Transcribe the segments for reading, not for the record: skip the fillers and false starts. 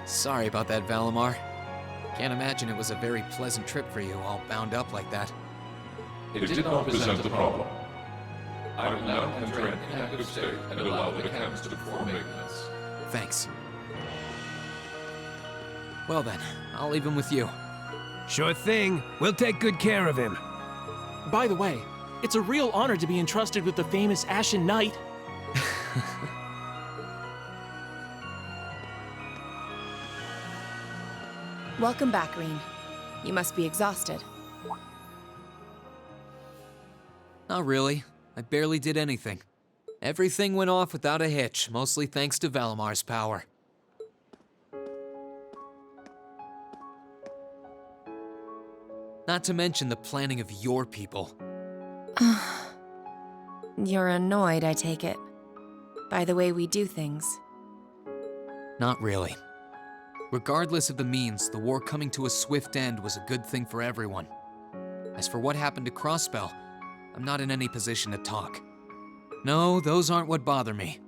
Sorry about that, Valimar. Can't imagine it was a very pleasant trip for you, all bound up like that. It did not present a problem. I will now enter an inactive state and allow the cams to perform maintenance. Thanks. Well then, I'll leave him with you. Sure thing. We'll take good care of him. By the way, it's a real honor to be entrusted with the famous Ashen Knight. Welcome back, Rean. You must be exhausted. Not really. I barely did anything. Everything went off without a hitch, mostly thanks to Valimar's power. Not to mention the planning of your people. You're annoyed, I take it, by the way we do things. Not really. Regardless of the means, the war coming to a swift end was a good thing for everyone. As for what happened to Crossbell, I'm not in any position to talk. No, those aren't what bother me.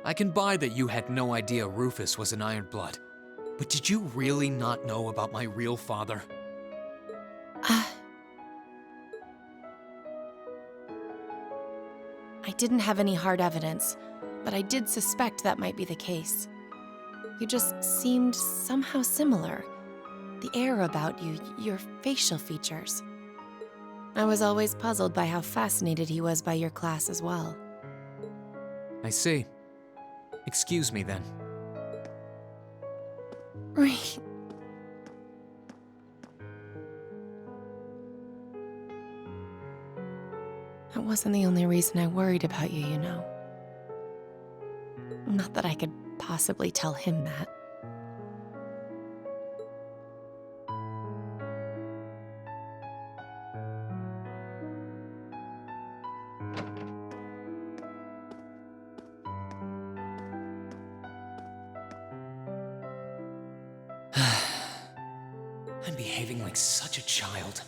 I can buy that you had no idea Rufus was an Ironblood, but did you really not know about my real father? I didn't have any hard evidence, but I did suspect that might be the case. You just seemed somehow similar. The air about you, your facial features. I was always puzzled by how fascinated he was by your class as well. I see. Excuse me then. Right. That wasn't the only reason I worried about you, you know. Not that I could possibly tell him that. I'm behaving like such a child.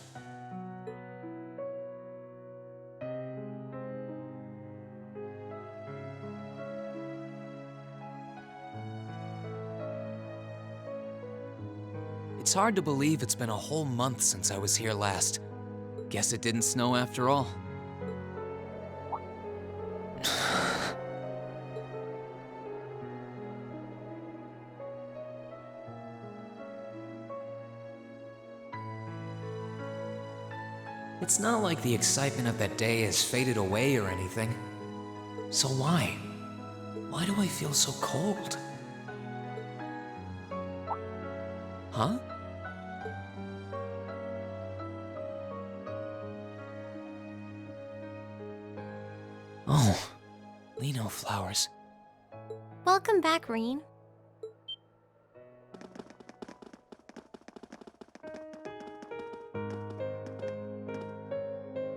It's hard to believe it's been a whole month since I was here last. Guess it didn't snow after all. It's not like the excitement of that day has faded away or anything. So why? Why do I feel so cold? Huh? Oh, Lino flowers. Welcome back, Rean.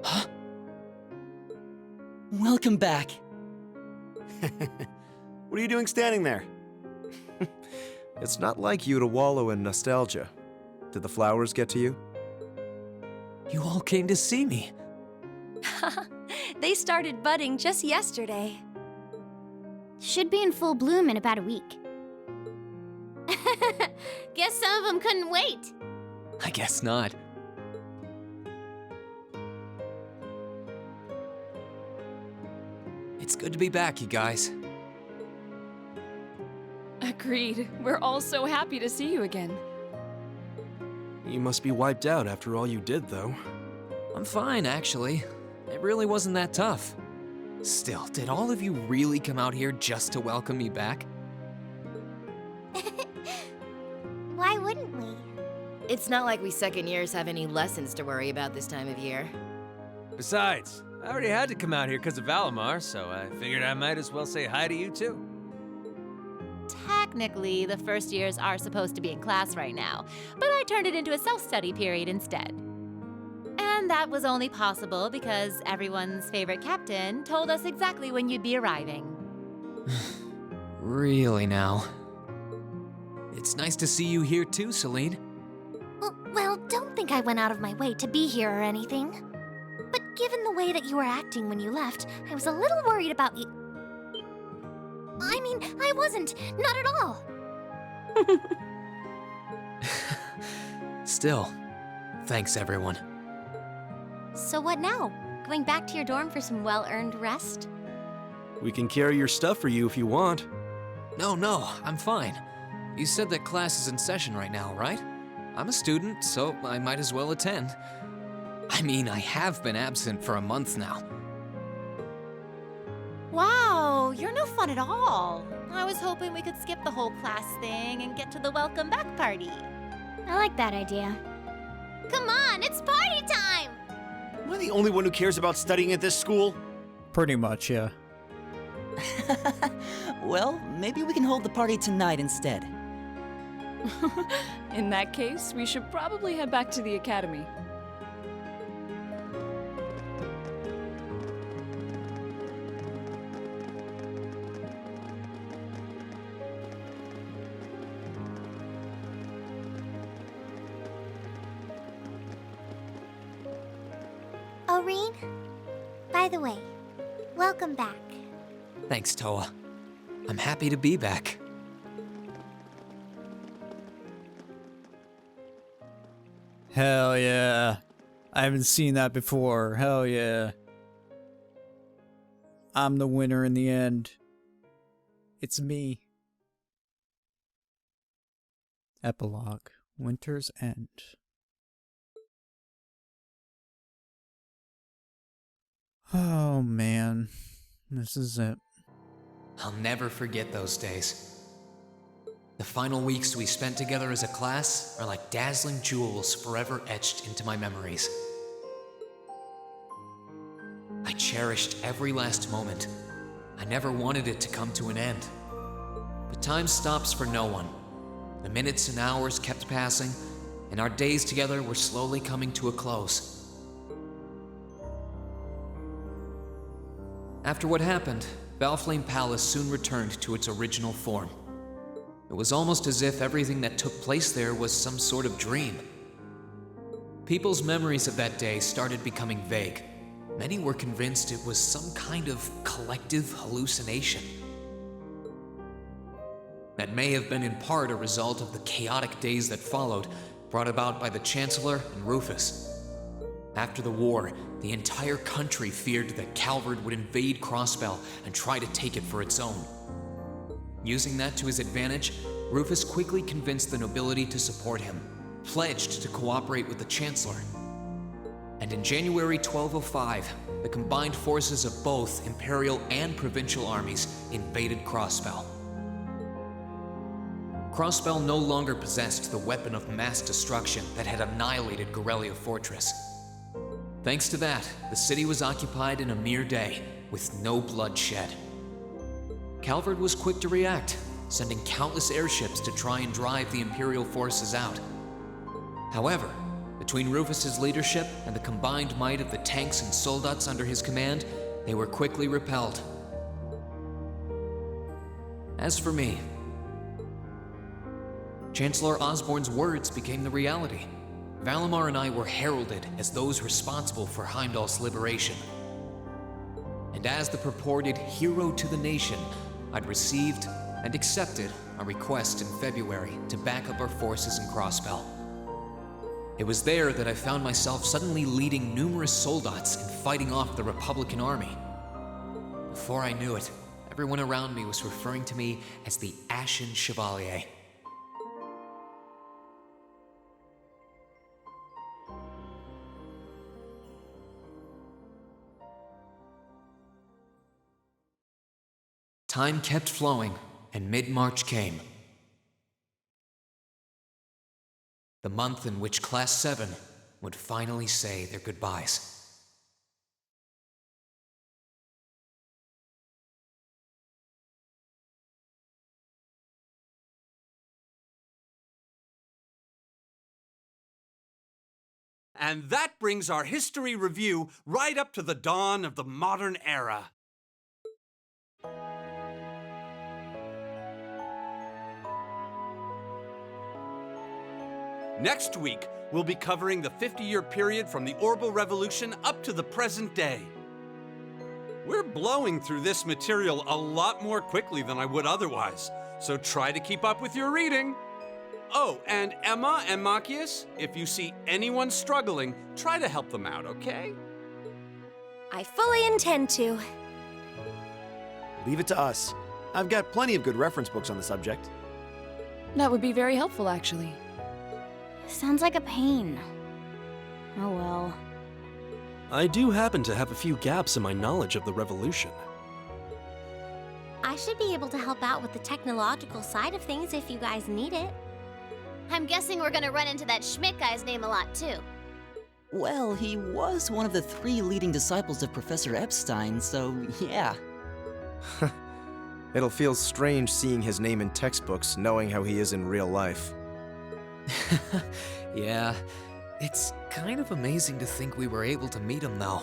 Huh? Welcome back. What are you doing standing there? It's not like you to wallow in nostalgia. Did the flowers get to you? You all came to see me. They started budding just yesterday. Should be in full bloom in about a week. Guess some of them couldn't wait. I guess not. It's good to be back, you guys. Agreed. We're all so happy to see you again. You must be wiped out after all you did, though. I'm fine, actually. It really wasn't that tough. Still, did all of you really come out here just to welcome me back? Why wouldn't we? It's not like we second years have any lessons to worry about this time of year. Besides, I already had to come out here because of Valimar, so I figured I might as well say hi to you too. Technically, the first years are supposed to be in class right now, but I turned it into a self-study period instead. And that was only possible because everyone's favorite captain told us exactly when you'd be arriving. Really now? It's nice to see you here too, Celine. Well, don't think I went out of my way to be here or anything. But given the way that you were acting when you left, I was a little worried about you. I'm mean, I wasn't. Not at all. Still, thanks everyone. So what now? Going back to your dorm for some well-earned rest? We can carry your stuff for you if you want. No, I'm fine. You said that class is in session right now, right? I'm a student, so I might as well attend. I mean, I have been absent for a month now. Wow, you're no fun at all. I was hoping we could skip the whole class thing and get to the welcome back party. I like that idea. Come on, it's party time! Am I the only one who cares about studying at this school? Pretty much, yeah. Well, maybe we can hold the party tonight instead. In that case, we should probably head back to the academy. Aureen? By the way, welcome back. Thanks, Toa. I'm happy to be back. Hell yeah. I haven't seen that before. Hell yeah. I'm the winner in the end. It's me. Epilogue. Winter's End. Oh man. This is it. I'll never forget those days. The final weeks we spent together as a class are like dazzling jewels forever etched into my memories. I cherished every last moment. I never wanted it to come to an end. But time stops for no one. The minutes and hours kept passing, and our days together were slowly coming to a close. After what happened, Valflame Palace soon returned to its original form. It was almost as if everything that took place there was some sort of dream. People's memories of that day started becoming vague. Many were convinced it was some kind of collective hallucination. That may have been in part a result of the chaotic days that followed, brought about by the Chancellor and Rufus. After the war, the entire country feared that Calvard would invade Crossbell and try to take it for its own. Using that to his advantage, Rufus quickly convinced the nobility to support him, pledged to cooperate with the Chancellor. And in January 1205, the combined forces of both Imperial and Provincial armies invaded Crossbell. Crossbell no longer possessed the weapon of mass destruction that had annihilated Gorelia Fortress. Thanks to that, the city was occupied in a mere day, with no blood shed. Calvard was quick to react, sending countless airships to try and drive the Imperial forces out. However, between Rufus's leadership and the combined might of the tanks and soldats under his command, they were quickly repelled. As for me, Chancellor Osborne's words became the reality. Valimar and I were heralded as those responsible for Heimdall's liberation. And as the purported hero to the nation, I'd received and accepted a request in February to back up our forces in Crossbell. It was there that I found myself suddenly leading numerous soldats and fighting off the Republican army. Before I knew it, everyone around me was referring to me as the Ashen Chevalier. Time kept flowing, and mid-March came. The month in which Class 7 would finally say their goodbyes. And that brings our history review right up to the dawn of the modern era. Next week, we'll be covering the 50-year period from the Orbital Revolution up to the present day. We're blowing through this material a lot more quickly than I would otherwise, so try to keep up with your reading. Oh, and Emma and Machias, if you see anyone struggling, try to help them out, okay? I fully intend to. Leave it to us. I've got plenty of good reference books on the subject. That would be very helpful, actually. Sounds like a pain. Oh well. I do happen to have a few gaps in my knowledge of the Revolution. I should be able to help out with the technological side of things if you guys need it. I'm guessing we're gonna run into that Schmidt guy's name a lot, too. Well, he was one of the 3 leading disciples of Professor Epstein, so yeah. It'll feel strange seeing his name in textbooks, knowing how he is in real life. Yeah, it's kind of amazing to think we were able to meet him, though.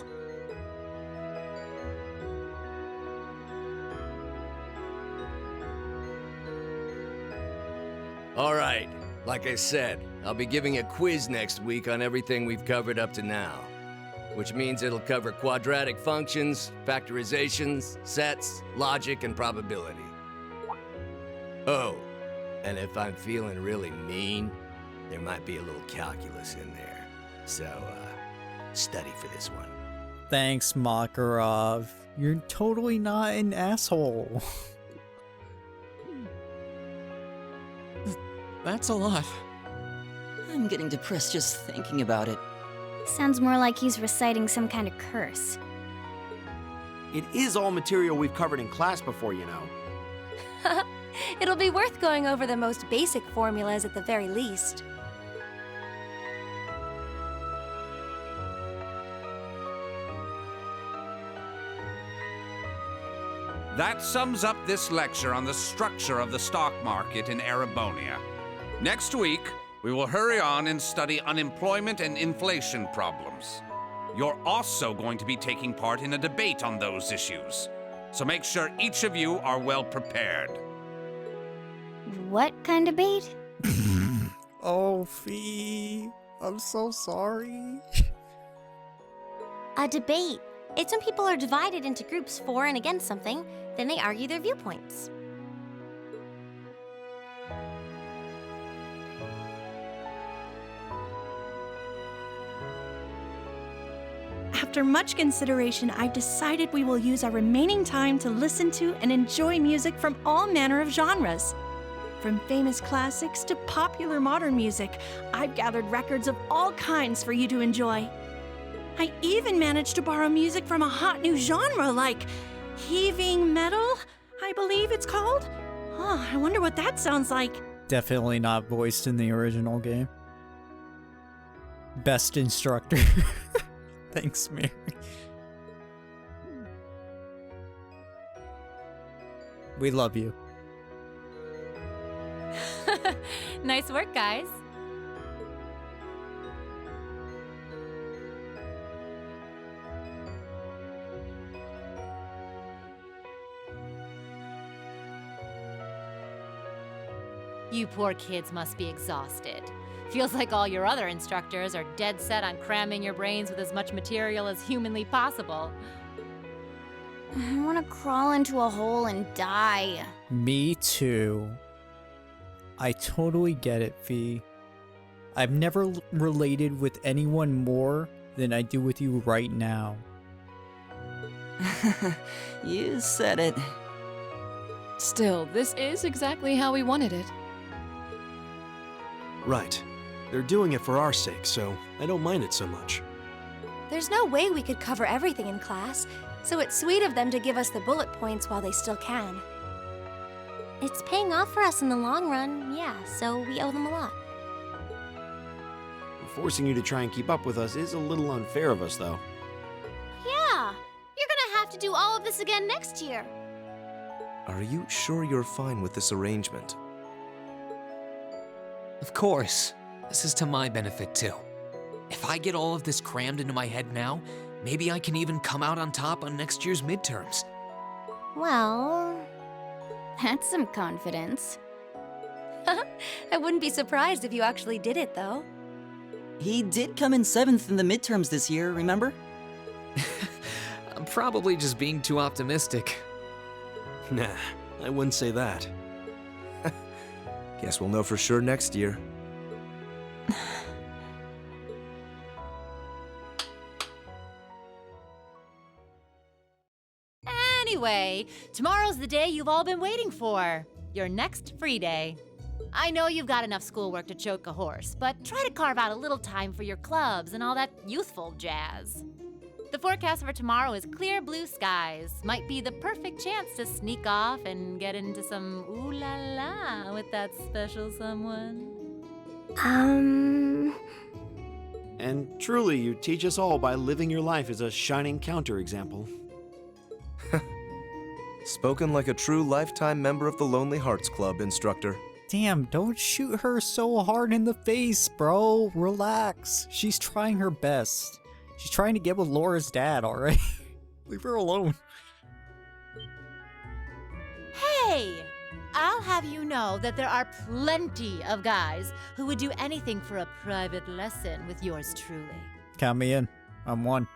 All right, like I said, I'll be giving a quiz next week on everything we've covered up to now. Which means it'll cover quadratic functions, factorizations, sets, logic, and probability. Oh, and if I'm feeling really mean, there might be a little calculus in there. So, study for this one. Thanks, Makarov. You're totally not an asshole. That's a lot. I'm getting depressed just thinking about it. Sounds more like he's reciting some kind of curse. It is all material we've covered in class before, you know. It'll be worth going over the most basic formulas at the very least. That sums up this lecture on the structure of the stock market in Erebonia. Next week, we will hurry on and study unemployment and inflation problems. You're also going to be taking part in a debate on those issues, so make sure each of you are well prepared. What kind of debate? Oh, Fee. I'm so sorry. A debate. It's when people are divided into groups for and against something, then they argue their viewpoints. After much consideration, I've decided we will use our remaining time to listen to and enjoy music from all manner of genres. From famous classics to popular modern music, I've gathered records of all kinds for you to enjoy. I even managed to borrow music from a hot new genre like heaving metal, I believe it's called. Oh, I wonder what that sounds like. Definitely not voiced in the original game. Best instructor. Thanks, Mary. We love you. Nice work, guys. You poor kids must be exhausted. Feels like all your other instructors are dead set on cramming your brains with as much material as humanly possible. I want to crawl into a hole and die. Me too. I totally get it, Fee. I've never related with anyone more than I do with you right now. You said it. Still, this is exactly how we wanted it. Right. They're doing it for our sake, so I don't mind it so much. There's no way we could cover everything in class, so it's sweet of them to give us the bullet points while they still can. It's paying off for us in the long run, yeah, so we owe them a lot. Forcing you to try and keep up with us is a little unfair of us, though. Yeah, you're gonna have to do all of this again next year. Are you sure you're fine with this arrangement? Of course. This is to my benefit, too. If I get all of this crammed into my head now, maybe I can even come out on top on next year's midterms. Well, That's some confidence. I wouldn't be surprised if you actually did it, though. He did come in 7th in the midterms this year, remember? I'm probably just being too optimistic. Nah, I wouldn't say that. Guess we'll know for sure next year. Anyway, tomorrow's the day you've all been waiting for. Your next free day. I know you've got enough schoolwork to choke a horse, but try to carve out a little time for your clubs and all that youthful jazz. The forecast for tomorrow is clear blue skies. Might be the perfect chance to sneak off and get into some ooh la la with that special someone. And truly, you teach us all by living your life as a shining counterexample. Spoken like a true lifetime member of the Lonely Hearts Club, instructor. Damn, don't shoot her so hard in the face, bro. Relax. She's trying her best. She's trying to get with Laura's dad, alright? Leave her alone. Hey! I'll have you know that there are plenty of guys who would do anything for a private lesson with yours truly. Count me in. I'm one.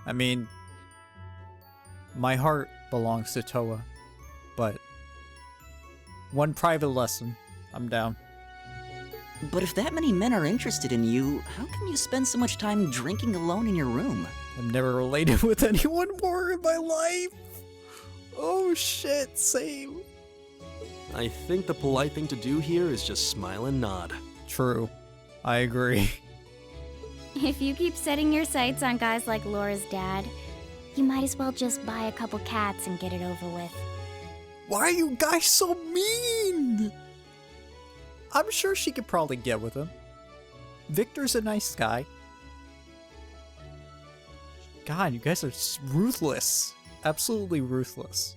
I mean, my heart belongs to Toa, but one private lesson, I'm down. But if that many men are interested in you, how come you spend so much time drinking alone in your room? I've never related with anyone more in my life. Oh shit, same. I think the polite thing to do here is just smile and nod. True. I agree. If you keep setting your sights on guys like Laura's dad, you might as well just buy a couple cats and get it over with. Why are you guys so mean? I'm sure she could probably get with him. Victor's a nice guy. God, you guys are ruthless. Absolutely ruthless.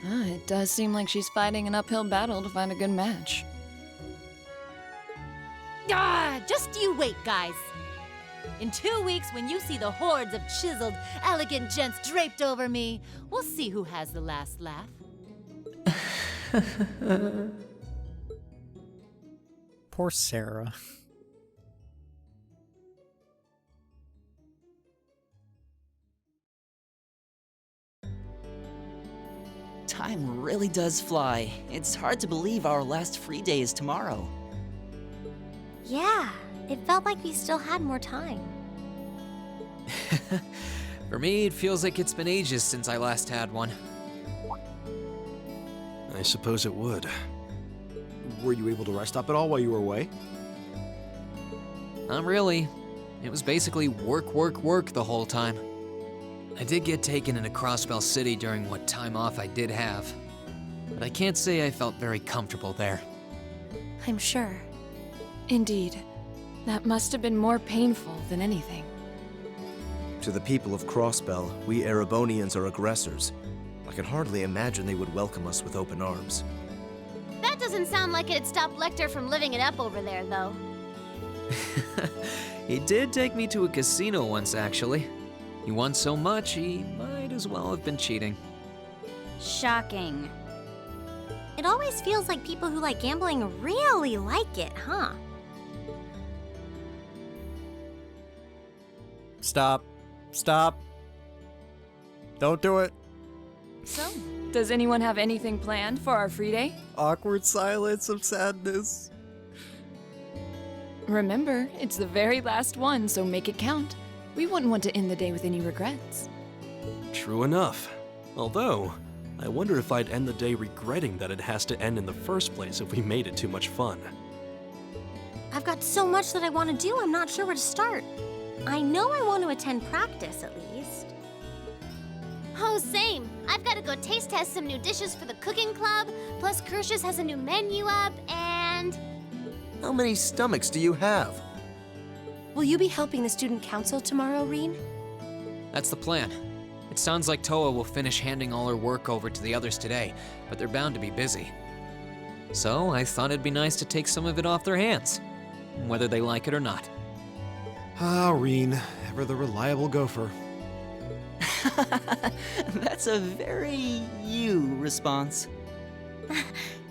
It does seem like she's fighting an uphill battle to find a good match. Just you wait, guys. In 2 weeks, when you see the hordes of chiseled, elegant gents draped over me, we'll see who has the last laugh. Poor Sarah. Time really does fly. It's hard to believe our last free day is tomorrow. Yeah, it felt like we still had more time. For me, it feels like it's been ages since I last had one. I suppose it would. Were you able to rest up at all while you were away? Not really. It was basically work, work, work the whole time. I did get taken into Crossbell City during what time off I did have, but I can't say I felt very comfortable there. I'm sure. Indeed. That must have been more painful than anything. To the people of Crossbell, we Erebonians are aggressors. I can hardly imagine they would welcome us with open arms. That doesn't sound like it'd stop Lecter from living it up over there, though. He did take me to a casino once, actually. He won so much, he might as well have been cheating. Shocking. It always feels like people who like gambling really like it, huh? Stop. Stop. Don't do it. So, does anyone have anything planned for our free day? Awkward silence of sadness. Remember, it's the very last one, so make it count. We wouldn't want to end the day with any regrets. True enough. Although, I wonder if I'd end the day regretting that it has to end in the first place if we made it too much fun. I've got so much that I want to do, I'm not sure where to start. I know I want to attend practice, at least. Oh, same. I've got to go taste test some new dishes for the cooking club, plus Kirsch's has a new menu up, and... How many stomachs do you have? Will you be helping the student council tomorrow, Reen? That's the plan. It sounds like Toa will finish handing all her work over to the others today, but they're bound to be busy. So I thought it'd be nice to take some of it off their hands, whether they like it or not. Ah, Reen, ever the reliable gopher. That's a very you response.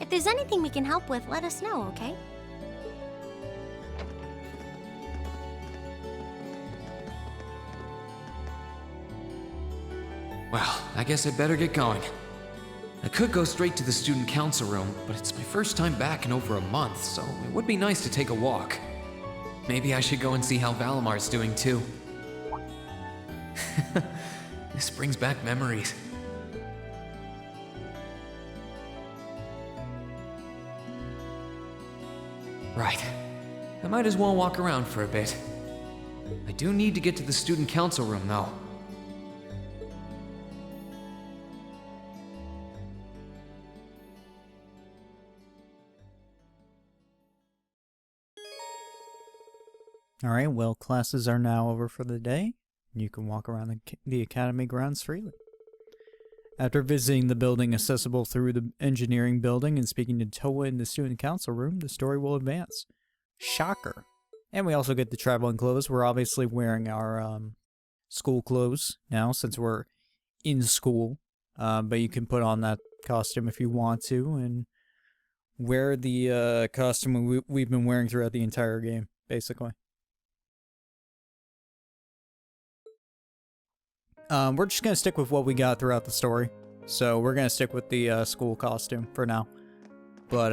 If there's anything we can help with, let us know, okay? Well, I guess I better get going. I could go straight to the student council room, but it's my first time back in over a month, so it would be nice to take a walk. Maybe I should go and see how Valamar's doing too. This brings back memories. Right. I might as well walk around for a bit. I do need to get to the student council room, though. Alright, well, classes are now over for the day. You can walk around the academy grounds freely. After visiting the building accessible through the engineering building and speaking to Toa in the student council room, the story will advance. Shocker. And we also get the traveling clothes. We're obviously wearing our school clothes now since we're in school. But you can put on that costume if you want to and wear the costume we've been wearing throughout the entire game, basically. We're just gonna stick with what we got throughout the story. So we're gonna stick with the school costume for now. But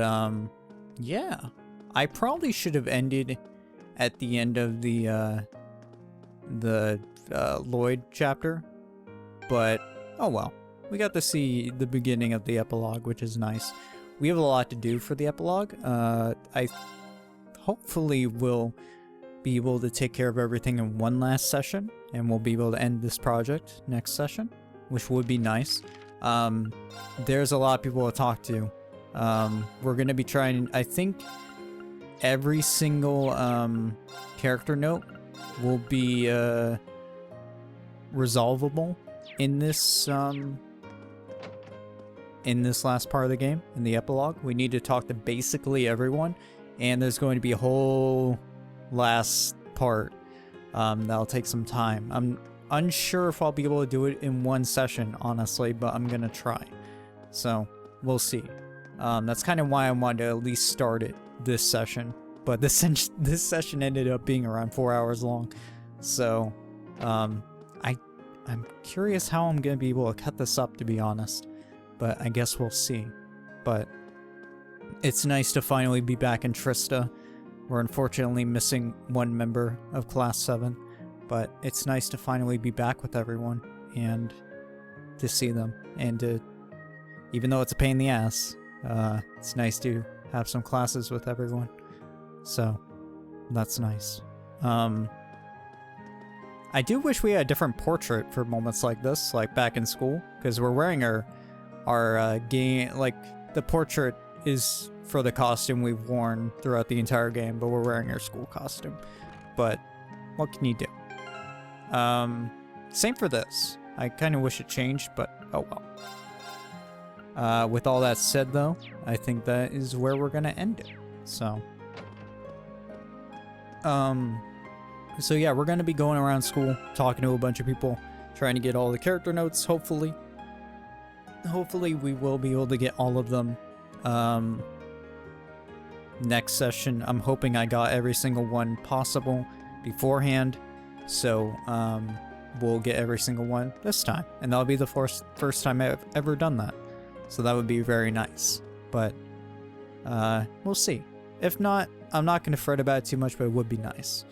yeah. I probably should have ended at the end of the Lloyd chapter. But oh well. We got to see the beginning of the epilogue, which is nice. We have a lot to do for the epilogue. I hopefully will be able to take care of everything in one last session, and we'll be able to end this project next session, which would be nice. There's a lot of people to talk to. We're going to be trying, I think every single character note will be resolvable in this last part of the game, in the epilogue. We need to talk to basically everyone, and there's going to be a whole last part that'll take some time. I'm unsure if I'll be able to do it in one session, honestly, but I'm gonna try. So we'll see. That's kind of why I wanted to at least start it this session, but this session ended up being around 4 hours long. So I'm curious how I'm gonna be able to cut this up, to be honest, but I guess we'll see. But it's nice to finally be back in Trista. We're unfortunately missing one member of Class 7, but it's nice to finally be back with everyone and to see them. And to, even though it's a pain in the ass, it's nice to have some classes with everyone. So, that's nice. I do wish we had a different portrait for moments like this, like back in school, because we're wearing our game, like the portrait is for the costume we've worn throughout the entire game, but we're wearing our school costume. But what can you do? Same for this. I kind of wish it changed, but oh well. With all that said, though, I think that is where we're gonna end it. So yeah, we're gonna be going around school, talking to a bunch of people, trying to get all the character notes, hopefully. Hopefully we will be able to get all of them. Next session, I'm hoping I got every single one possible beforehand, so we'll get every single one this time, and that'll be the first time I've ever done that, so that would be very nice. But we'll see. If not, I'm not going to fret about it too much, but it would be nice.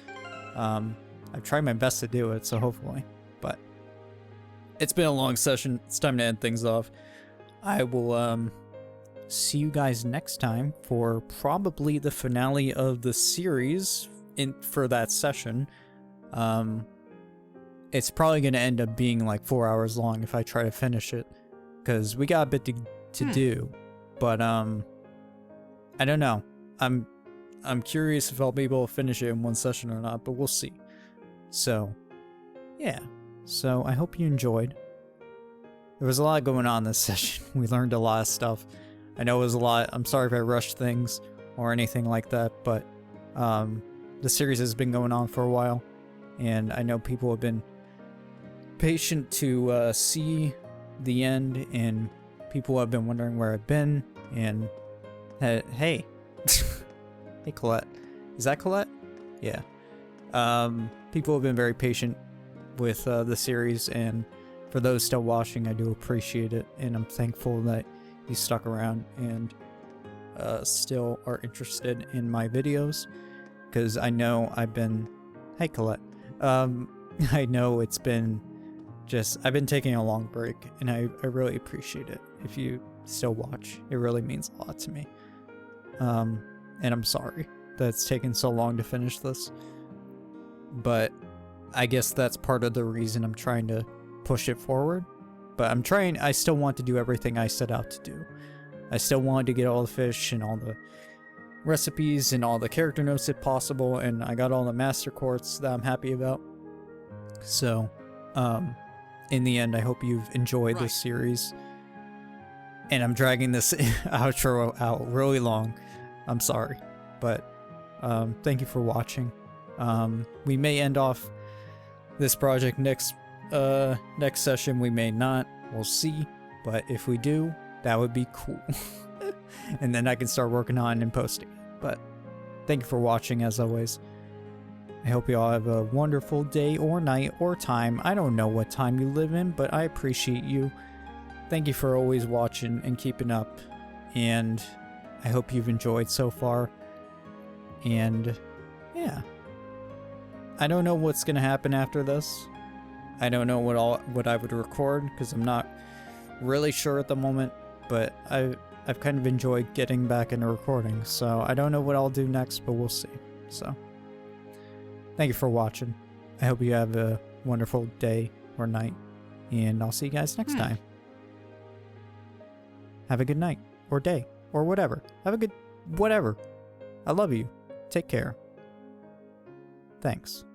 I've tried my best to do it, so hopefully. But it's been a long session. It's time to end things off. I will see you guys next time for probably the finale of the series for that session. It's probably going to end up being like 4 hours long if I try to finish it, because we got a bit to do. But I don't know. I'm curious if I'll be able to finish it in one session or not, but we'll see. So yeah, so I hope you enjoyed. There was a lot going on this session. We learned a lot of stuff. I know it was a lot. I'm sorry if I rushed things or anything like that, but the series has been going on for a while, and I know people have been patient to see the end, and people have been wondering where I've been, and hey. Hey, Colette. Is that Colette? Yeah. People have been very patient with the series, and for those still watching, I do appreciate it, and I'm thankful that you stuck around and still are interested in my videos, because I know I've been... Hey, Colette. I know it's been I've been taking a long break, and I really appreciate it. If you still watch, it really means a lot to me. And I'm sorry that it's taken so long to finish this, but I guess that's part of the reason I'm trying to push it forward. But I still want to do everything I set out to do. I still wanted to get all the fish and all the recipes and all the character notes if possible, and I got all the master quartz that I'm happy about. So, in the end, I hope you've enjoyed this series. And I'm dragging this outro out really long. I'm sorry. But, thank you for watching. We may end off this project next session. We may not. We'll see. But if we do, that would be cool. And then I can start working on and posting it. But thank you for watching, as always. I hope you all have a wonderful day or night or time. I don't know what time you live in, but I appreciate you. Thank you for always watching and keeping up. And I hope you've enjoyed so far. And yeah. I don't know what's going to happen after this. I don't know what I would record, because I'm not really sure at the moment. But I've kind of enjoyed getting back into recording, so I don't know what I'll do next, but we'll see. So, thank you for watching. I hope you have a wonderful day or night, and I'll see you guys next time. Have a good night, or day, or whatever. Have a good whatever. I love you. Take care. Thanks.